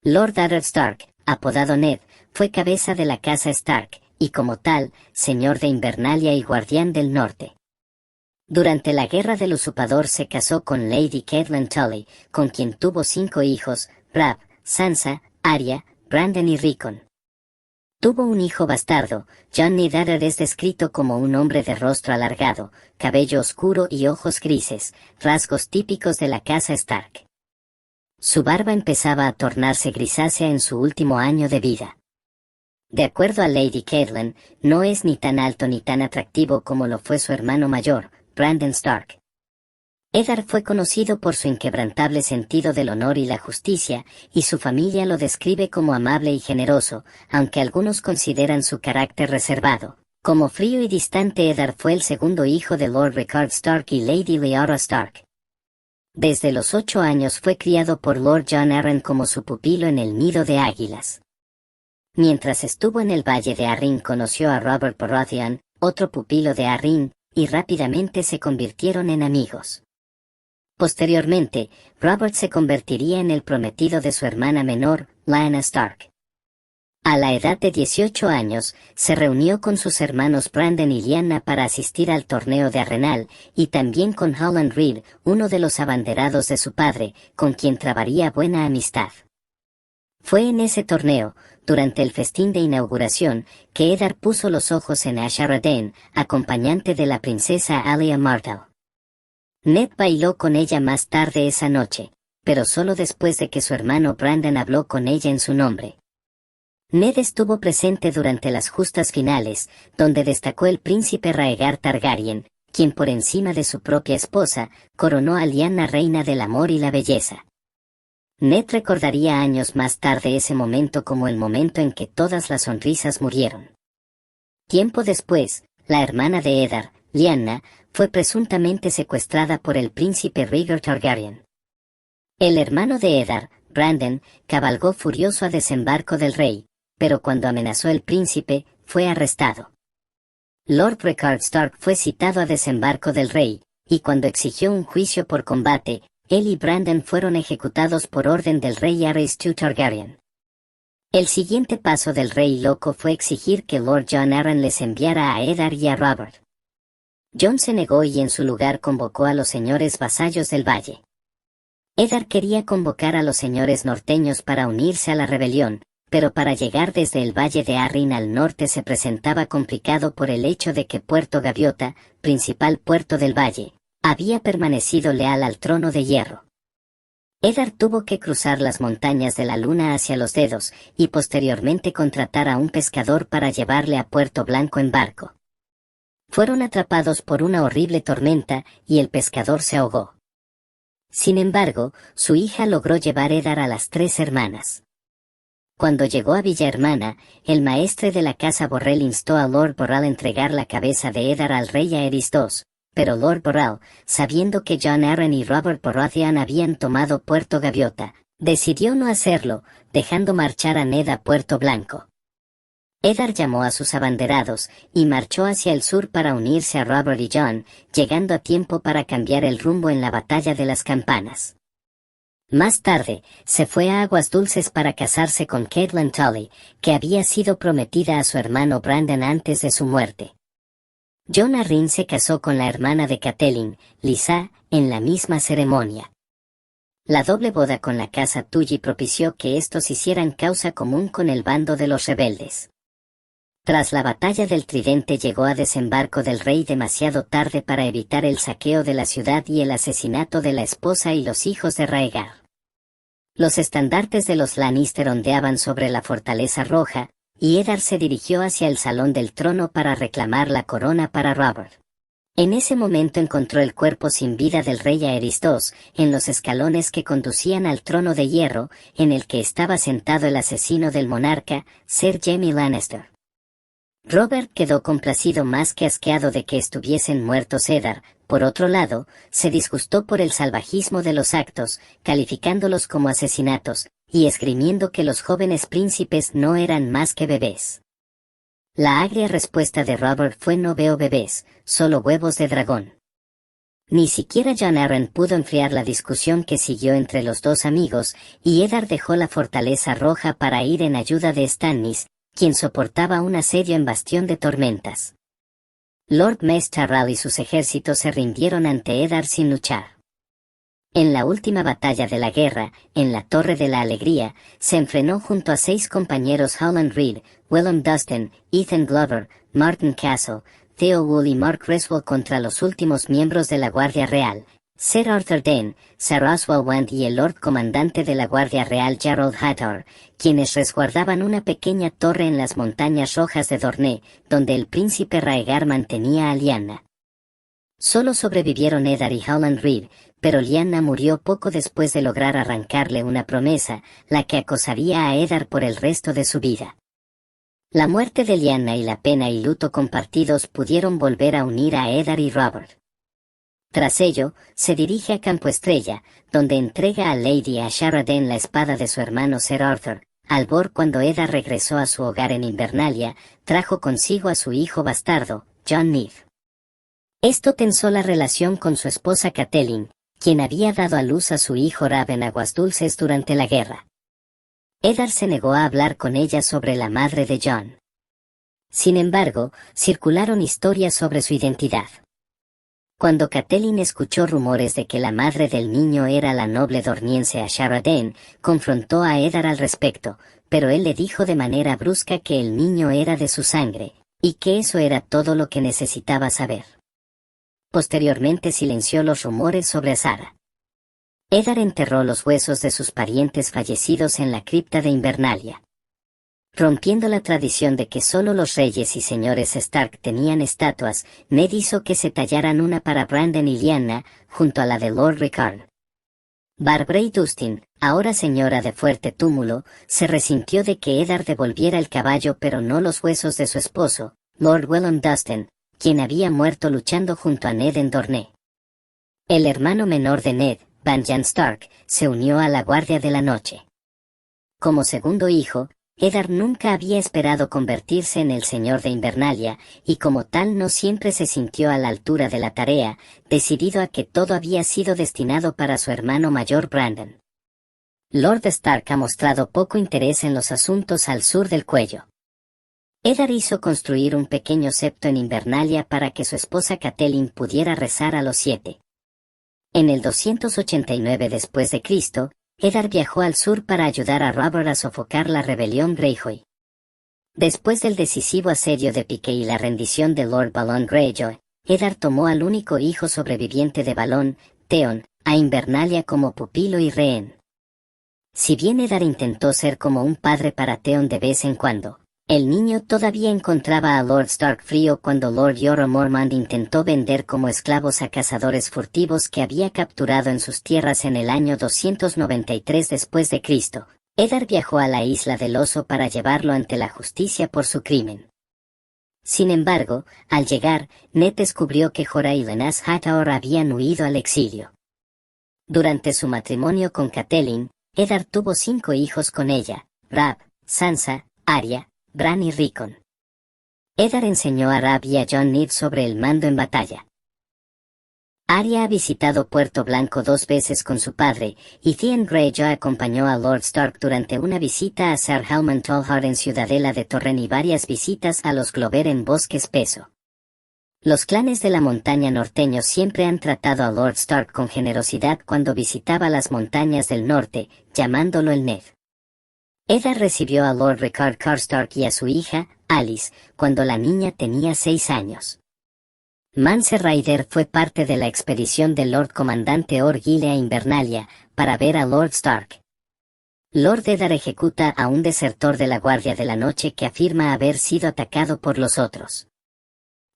Lord Eddard Stark, apodado Ned, fue cabeza de la casa Stark, y como tal, señor de Invernalia y guardián del norte. Durante la Guerra del Usurpador se casó con Lady Catelyn Tully, con quien tuvo 5 hijos, Brav, Sansa, Arya, Brandon y Rickon. Tuvo un hijo bastardo. Jon Ned Eddard es descrito como un hombre de rostro alargado, cabello oscuro y ojos grises, rasgos típicos de la casa Stark. Su barba empezaba a tornarse grisácea en su último año de vida. De acuerdo a Lady Catelyn, no es ni tan alto ni tan atractivo como lo fue su hermano mayor, Brandon Stark. Eddard fue conocido por su inquebrantable sentido del honor y la justicia, y su familia lo describe como amable y generoso, aunque algunos consideran su carácter reservado. Como frío y distante, Eddard fue el segundo hijo de Lord Rickard Stark y Lady Lyanna Stark. Desde los 8 años fue criado por Lord Jon Arryn como su pupilo en el Nido de Águilas. Mientras estuvo en el Valle de Arryn conoció a Robert Baratheon, otro pupilo de Arryn, y rápidamente se convirtieron en amigos. Posteriormente, Robert se convertiría en el prometido de su hermana menor, Lyanna Stark. A la edad de 18 años, se reunió con sus hermanos Brandon y Lyanna para asistir al torneo de Arenal, y también con Howland Reed, uno de los abanderados de su padre, con quien trabaría buena amistad. Fue en ese torneo, durante el festín de inauguración, que Eddard puso los ojos en Asha Raden, acompañante de la princesa Alia Martell. Ned bailó con ella más tarde esa noche, pero solo después de que su hermano Brandon habló con ella en su nombre. Ned estuvo presente durante las justas finales, donde destacó el príncipe Rhaegar Targaryen, quien por encima de su propia esposa, coronó a Lyanna reina del amor y la belleza. Ned recordaría años más tarde ese momento como el momento en que todas las sonrisas murieron. Tiempo después, la hermana de Eddard, Lyanna, fue presuntamente secuestrada por el príncipe Rhaegar Targaryen. El hermano de Eddard, Brandon, cabalgó furioso a desembarco del rey, pero cuando amenazó al príncipe, fue arrestado. Lord Rickard Stark fue citado a desembarco del rey, y cuando exigió un juicio por combate, él y Brandon fueron ejecutados por orden del rey Aerys II Targaryen. El siguiente paso del rey loco fue exigir que Lord Jon Arryn les enviara a Eddard y a Robert. Jon se negó y en su lugar convocó a los señores vasallos del valle. Eddard quería convocar a los señores norteños para unirse a la rebelión, pero para llegar desde el valle de Arryn al norte se presentaba complicado por el hecho de que Puerto Gaviota, principal puerto del valle, había permanecido leal al trono de hierro. Eddard tuvo que cruzar las montañas de la luna hacia los dedos, y posteriormente contratar a un pescador para llevarle a Puerto Blanco en barco. Fueron atrapados por una horrible tormenta, y el pescador se ahogó. Sin embargo, su hija logró llevar a Eddard a las 3 hermanas. Cuando llegó a Villa Hermana, el maestre de la casa Borrell instó a Lord Borrell a entregar la cabeza de Eddard al rey Aerys II, pero Lord Borrell, sabiendo que Jon Arryn y Robert Baratheon habían tomado Puerto Gaviota, decidió no hacerlo, dejando marchar a Ned a Puerto Blanco. Eddard llamó a sus abanderados, y marchó hacia el sur para unirse a Robert y Jon, llegando a tiempo para cambiar el rumbo en la batalla de las campanas. Más tarde, se fue a Aguas Dulces para casarse con Catelyn Tully, que había sido prometida a su hermano Brandon antes de su muerte. Jon Arryn se casó con la hermana de Catelyn, Lysa, en la misma ceremonia. La doble boda con la casa Tully propició que estos hicieran causa común con el bando de los rebeldes. Tras la batalla del Tridente llegó a desembarco del rey demasiado tarde para evitar el saqueo de la ciudad y el asesinato de la esposa y los hijos de Rhaegar. Los estandartes de los Lannister ondeaban sobre la Fortaleza Roja, y Eddard se dirigió hacia el Salón del Trono para reclamar la corona para Robert. En ese momento encontró el cuerpo sin vida del rey Aerys II, en los escalones que conducían al trono de hierro, en el que estaba sentado el asesino del monarca, Ser Jaime Lannister. Robert quedó complacido más que asqueado de que estuviesen muertos. Eddard, por otro lado, se disgustó por el salvajismo de los actos, calificándolos como asesinatos, y esgrimiendo que los jóvenes príncipes no eran más que bebés. La agria respuesta de Robert fue: no veo bebés, solo huevos de dragón. Ni siquiera Jon Arryn pudo enfriar la discusión que siguió entre los dos amigos, y Eddard dejó la Fortaleza Roja para ir en ayuda de Stannis, quien soportaba un asedio en Bastión de Tormentas. Lord Mace Tyrell y sus ejércitos se rindieron ante Eddard sin luchar. En la última batalla de la guerra, en la Torre de la Alegría, se enfrentó junto a 6 compañeros Howland Reed, Willem Dustin, Ethan Glover, Martin Castle, Theo Wool y Mark Griswold contra los últimos miembros de la Guardia Real, Sir Arthur Dayne, Sir Oswald Wand y el Lord Comandante de la Guardia Real Gerald Hathor, quienes resguardaban una pequeña torre en las montañas rojas de Dorne, donde el príncipe Rhaegar mantenía a Lyanna. Solo sobrevivieron Eddard y Howland Reed, pero Lyanna murió poco después de lograr arrancarle una promesa, la que acosaría a Eddard por el resto de su vida. La muerte de Lyanna y la pena y luto compartidos pudieron volver a unir a Eddard y Robert. Tras ello, se dirige a Campo Estrella, donde entrega a Lady Ashara Dayne la espada de su hermano Sir Arthur. Albor, cuando Eddard regresó a su hogar en Invernalia, trajo consigo a su hijo bastardo, Jon Nieve. Esto tensó la relación con su esposa Catelyn, quien había dado a luz a su hijo Rab en Aguas Dulces durante la guerra. Eddard se negó a hablar con ella sobre la madre de Jon. Sin embargo, circularon historias sobre su identidad. Cuando Catelyn escuchó rumores de que la madre del niño era la noble dorniense Ashara Dayne, confrontó a Eddard al respecto, pero él le dijo de manera brusca que el niño era de su sangre, y que eso era todo lo que necesitaba saber. Posteriormente silenció los rumores sobre Azara. Eddard enterró los huesos de sus parientes fallecidos en la cripta de Invernalia. Rompiendo la tradición de que solo los reyes y señores Stark tenían estatuas, Ned hizo que se tallaran una para Brandon y Lyanna, junto a la de Lord Rickard. Barbara Dustin, ahora señora de Fuerte Túmulo, se resintió de que Eddard devolviera el caballo pero no los huesos de su esposo, Lord Willem Dustin, quien había muerto luchando junto a Ned en Dorne. El hermano menor de Ned, Banjan Stark, se unió a la Guardia de la Noche. Como segundo hijo, Eddard nunca había esperado convertirse en el señor de Invernalia, y como tal no siempre se sintió a la altura de la tarea, decidido a que todo había sido destinado para su hermano mayor Brandon. Lord Stark ha mostrado poco interés en los asuntos al sur del cuello. Eddard hizo construir un pequeño septo en Invernalia para que su esposa Catelyn pudiera rezar a los 7. En el 289 después de Cristo, Eddard viajó al sur para ayudar a Robert a sofocar la rebelión Greyjoy. Después del decisivo asedio de Pique y la rendición de Lord Balon Greyjoy, Eddard tomó al único hijo sobreviviente de Balon, Theon, a Invernalia como pupilo y rehén. Si bien Eddard intentó ser como un padre para Theon de vez en cuando, el niño todavía encontraba a Lord Stark frío cuando Lord Jorah Mormont intentó vender como esclavos a cazadores furtivos que había capturado en sus tierras en el año 293 después de Cristo. Eddard viajó a la Isla del Oso para llevarlo ante la justicia por su crimen. Sin embargo, al llegar, Ned descubrió que Jorah y Lenas Hathor habían huido al exilio. Durante su matrimonio con Catelyn, Eddard tuvo 5 hijos con ella: Rab, Sansa, Arya, Bran y Rickon. Eddard enseñó a Rab y a Jon Nieve sobre el mando en batalla. Arya ha visitado Puerto Blanco 2 veces con su padre, y Theon Greyjoy acompañó a Lord Stark durante una visita a Sir Helman Tolhard en Ciudadela de Torren y varias visitas a los Glover en Bosque Espeso. Los clanes de la montaña norteños siempre han tratado a Lord Stark con generosidad cuando visitaba las montañas del norte, llamándolo el Ned. Eddard recibió a Lord Rickard Karstark y a su hija, Alice, cuando la niña tenía 6 años. Mance Rayder fue parte de la expedición del Lord Comandante Orgyle a Invernalia, para ver a Lord Stark. Lord Eddard ejecuta a un desertor de la Guardia de la Noche que afirma haber sido atacado por los otros.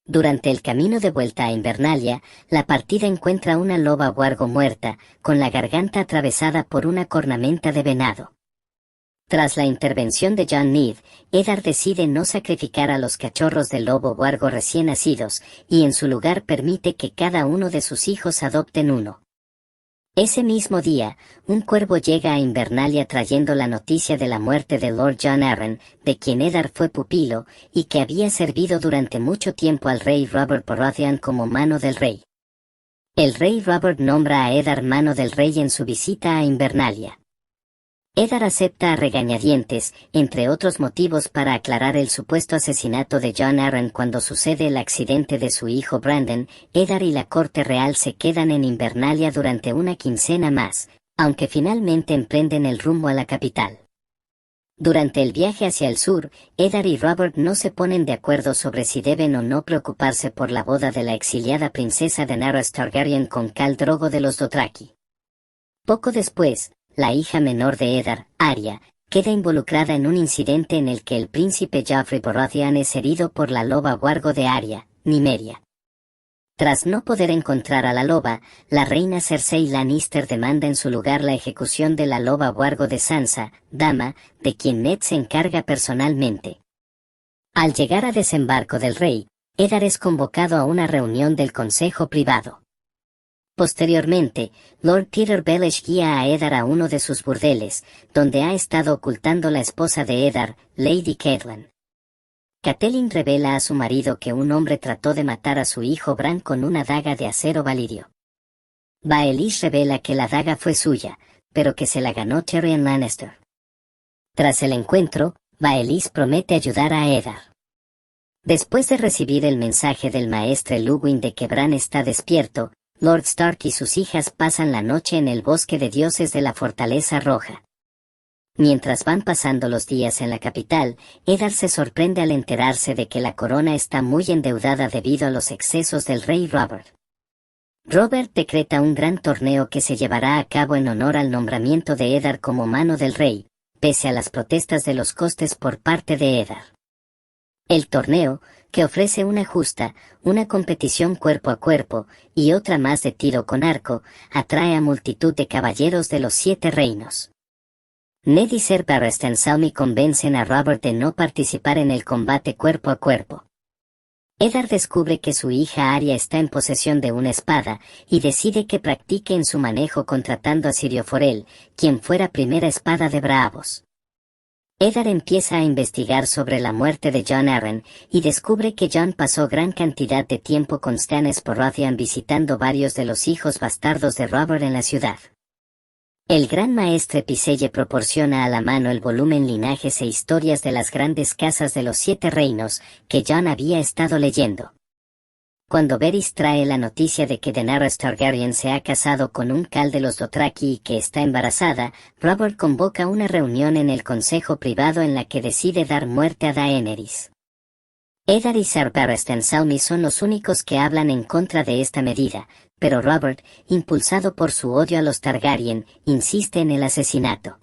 Durante el camino de vuelta a Invernalia, la partida encuentra una loba huargo muerta, con la garganta atravesada por una cornamenta de venado. Tras la intervención de Jon Nieve, Eddard decide no sacrificar a los cachorros del lobo huargo recién nacidos, y en su lugar permite que cada uno de sus hijos adopten uno. Ese mismo día, un cuervo llega a Invernalia trayendo la noticia de la muerte de Lord Jon Arryn, de quien Eddard fue pupilo, y que había servido durante mucho tiempo al rey Robert Baratheon como mano del rey. El rey Robert nombra a Eddard mano del rey en su visita a Invernalia. Eddard acepta a regañadientes, entre otros motivos para aclarar el supuesto asesinato de Jon Arryn cuando sucede el accidente de su hijo Brandon. Eddard y la corte real se quedan en Invernalia durante una quincena más, aunque finalmente emprenden el rumbo a la capital. Durante el viaje hacia el sur, Eddard y Robert no se ponen de acuerdo sobre si deben o no preocuparse por la boda de la exiliada princesa Daenerys Targaryen con Khal Drogo de los Dothraki. Poco después, la hija menor de Eddard, Arya, queda involucrada en un incidente en el que el príncipe Joffrey Baratheon es herido por la loba Wargo de Arya, Nymeria. Tras no poder encontrar a la loba, la reina Cersei Lannister demanda en su lugar la ejecución de la loba Wargo de Sansa, dama, de quien Ned se encarga personalmente. Al llegar a desembarco del rey, Eddard es convocado a una reunión del consejo privado. Posteriormente, Lord Petyr Baelish guía a Eddard a uno de sus burdeles, donde ha estado ocultando la esposa de Eddard, Lady Catelyn. Catelyn revela a su marido que un hombre trató de matar a su hijo Bran con una daga de acero valirio. Baelish revela que la daga fue suya, pero que se la ganó Tyrion Lannister. Tras el encuentro, Baelish promete ayudar a Eddard. Después de recibir el mensaje del maestre Luwin de que Bran está despierto, Lord Stark y sus hijas pasan la noche en el bosque de dioses de la Fortaleza Roja. Mientras van pasando los días en la capital, Eddard se sorprende al enterarse de que la corona está muy endeudada debido a los excesos del rey Robert. Robert decreta un gran torneo que se llevará a cabo en honor al nombramiento de Eddard como mano del rey, pese a las protestas de los costes por parte de Eddard. El torneo, que ofrece una justa, una competición cuerpo a cuerpo, y otra más de tiro con arco, atrae a multitud de caballeros de los 7 reinos. Ned y Ser Barristan Selmy convencen a Robert de no participar en el combate cuerpo a cuerpo. Eddard descubre que su hija Arya está en posesión de una espada, y decide que practique en su manejo contratando a Syrio Forel, quien fuera primera espada de Braavos. Eddard empieza a investigar sobre la muerte de Jon Arryn, y descubre que Jon pasó gran cantidad de tiempo con Stannis Baratheon visitando varios de los hijos bastardos de Robert en la ciudad. El gran maestre Piselle proporciona a la mano el volumen Linajes e Historias de las Grandes Casas de los 7 Reinos, que Jon había estado leyendo. Cuando Varys trae la noticia de que Daenerys Targaryen se ha casado con un Khal de los Dothraki y que está embarazada, Robert convoca una reunión en el consejo privado en la que decide dar muerte a Daenerys. Eddard y Ser Barristan Selmy son los únicos que hablan en contra de esta medida, pero Robert, impulsado por su odio a los Targaryen, insiste en el asesinato.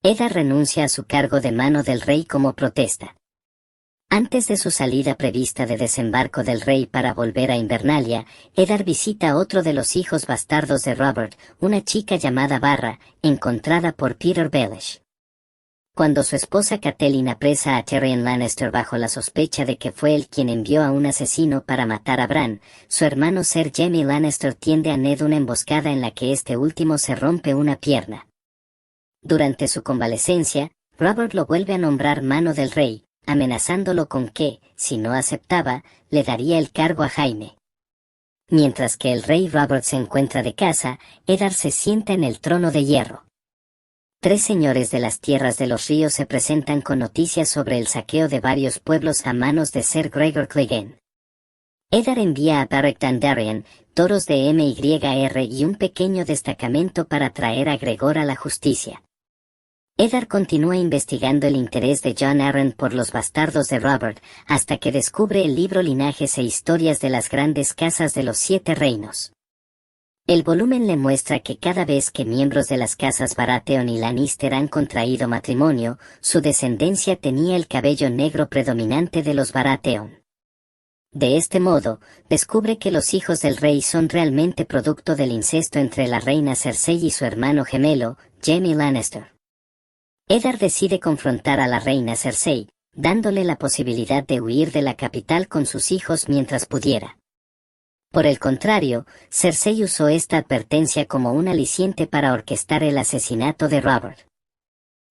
Eddard renuncia a su cargo de mano del rey como protesta. Antes de su salida prevista de desembarco del rey para volver a Invernalia, Eddard visita a otro de los hijos bastardos de Robert, una chica llamada Barra, encontrada por Petyr Baelish. Cuando su esposa Catelyn apresa a Tyrion Lannister bajo la sospecha de que fue él quien envió a un asesino para matar a Bran, su hermano Ser Jaime Lannister tiende a Ned una emboscada en la que este último se rompe una pierna. Durante su convalecencia, Robert lo vuelve a nombrar mano del rey, amenazándolo con que, si no aceptaba, le daría el cargo a Jaime. Mientras que el rey Robert se encuentra de caza, Eddard se sienta en el trono de hierro. 3 señores de las tierras de los ríos se presentan con noticias sobre el saqueo de varios pueblos a manos de Ser Gregor Clegane. Eddard envía a Beric Dondarrion, toros de MYR y un pequeño destacamento para traer a Gregor a la justicia. Eddard continúa investigando el interés de Jon Arryn por los bastardos de Robert, hasta que descubre el libro Linajes e Historias de las Grandes Casas de los 7 Reinos. El volumen le muestra que cada vez que miembros de las casas Baratheon y Lannister han contraído matrimonio, su descendencia tenía el cabello negro predominante de los Baratheon. De este modo, descubre que los hijos del rey son realmente producto del incesto entre la reina Cersei y su hermano gemelo, Jaime Lannister. Eddard decide confrontar a la reina Cersei, dándole la posibilidad de huir de la capital con sus hijos mientras pudiera. Por el contrario, Cersei usó esta advertencia como un aliciente para orquestar el asesinato de Robert.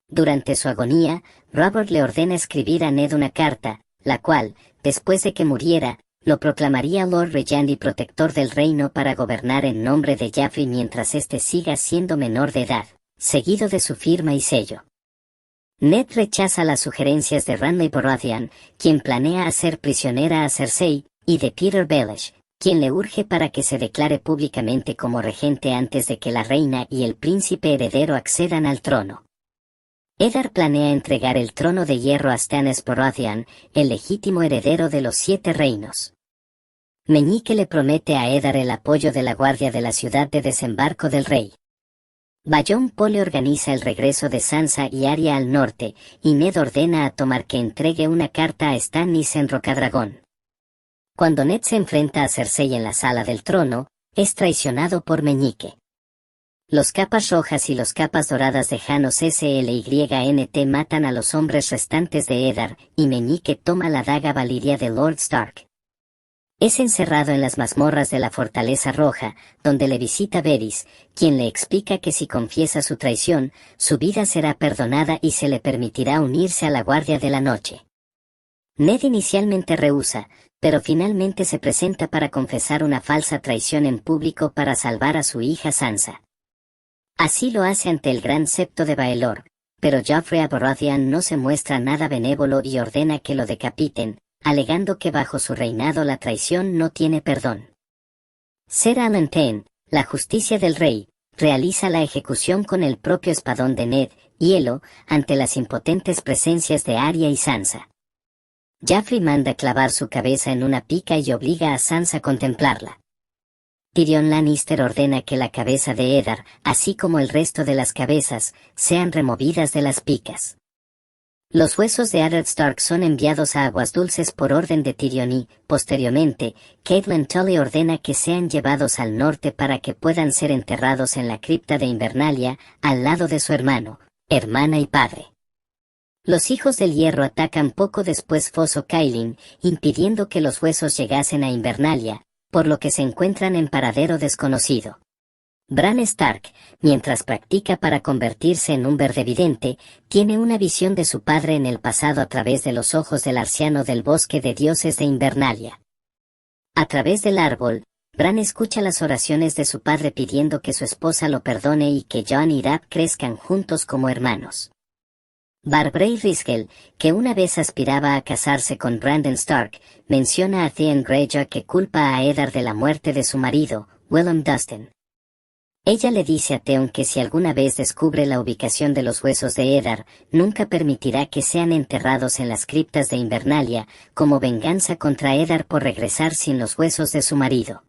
Durante su agonía, Robert le ordena escribir a Ned una carta, la cual, después de que muriera, lo proclamaría Lord Regent y protector del reino para gobernar en nombre de Joffrey mientras éste siga siendo menor de edad, seguido de su firma y sello. Ned rechaza las sugerencias de Ramsay Baratheon, quien planea hacer prisionera a Cersei, y de Petyr Baelish, quien le urge para que se declare públicamente como regente antes de que la reina y el príncipe heredero accedan al trono. Eddard planea entregar el trono de hierro a Stannis Baratheon, el legítimo heredero de los 7 reinos. Meñique le promete a Eddard el apoyo de la guardia de la ciudad de desembarco del rey. Bayón Pole organiza el regreso de Sansa y Arya al norte, y Ned ordena a Tomar que entregue una carta a Stannis en Rocadragón. Cuando Ned se enfrenta a Cersei en la sala del trono, es traicionado por Meñique. Los capas rojas y los capas doradas de Janos Slynt matan a los hombres restantes de Eddard, y Meñique toma la daga Valyria de Lord Stark. Es encerrado en las mazmorras de la Fortaleza Roja, donde le visita Varys, quien le explica que si confiesa su traición, su vida será perdonada y se le permitirá unirse a la Guardia de la Noche. Ned inicialmente rehúsa, pero finalmente se presenta para confesar una falsa traición en público para salvar a su hija Sansa. Así lo hace ante el gran septo de Baelor, pero Joffrey Baratheon no se muestra nada benévolo y ordena que lo decapiten, alegando que bajo su reinado la traición no tiene perdón. Ser Alan Payne, la justicia del rey, realiza la ejecución con el propio espadón de Ned, Hielo, ante las impotentes presencias de Arya y Sansa. Joffrey manda clavar su cabeza en una pica y obliga a Sansa a contemplarla. Tyrion Lannister ordena que la cabeza de Eddard, así como el resto de las cabezas, sean removidas de las picas. Los huesos de Eddard Stark son enviados a Aguas Dulces por orden de Tyrion y, posteriormente, Catelyn Tully ordena que sean llevados al norte para que puedan ser enterrados en la cripta de Invernalia, al lado de su hermano, hermana y padre. Los hijos del hierro atacan poco después Foso Cailin, impidiendo que los huesos llegasen a Invernalia, por lo que se encuentran en paradero desconocido. Bran Stark, mientras practica para convertirse en un verdevidente, tiene una visión de su padre en el pasado a través de los ojos del arciano del bosque de dioses de Invernalia. A través del árbol, Bran escucha las oraciones de su padre pidiendo que su esposa lo perdone y que Jon y Rab crezcan juntos como hermanos. Barbray Riskel, que una vez aspiraba a casarse con Brandon Stark, menciona a Theon Greyjoy que culpa a Eddard de la muerte de su marido, Willem Dustin. Ella le dice a Theon que si alguna vez descubre la ubicación de los huesos de Eddard, nunca permitirá que sean enterrados en las criptas de Invernalia, como venganza contra Eddard por regresar sin los huesos de su marido.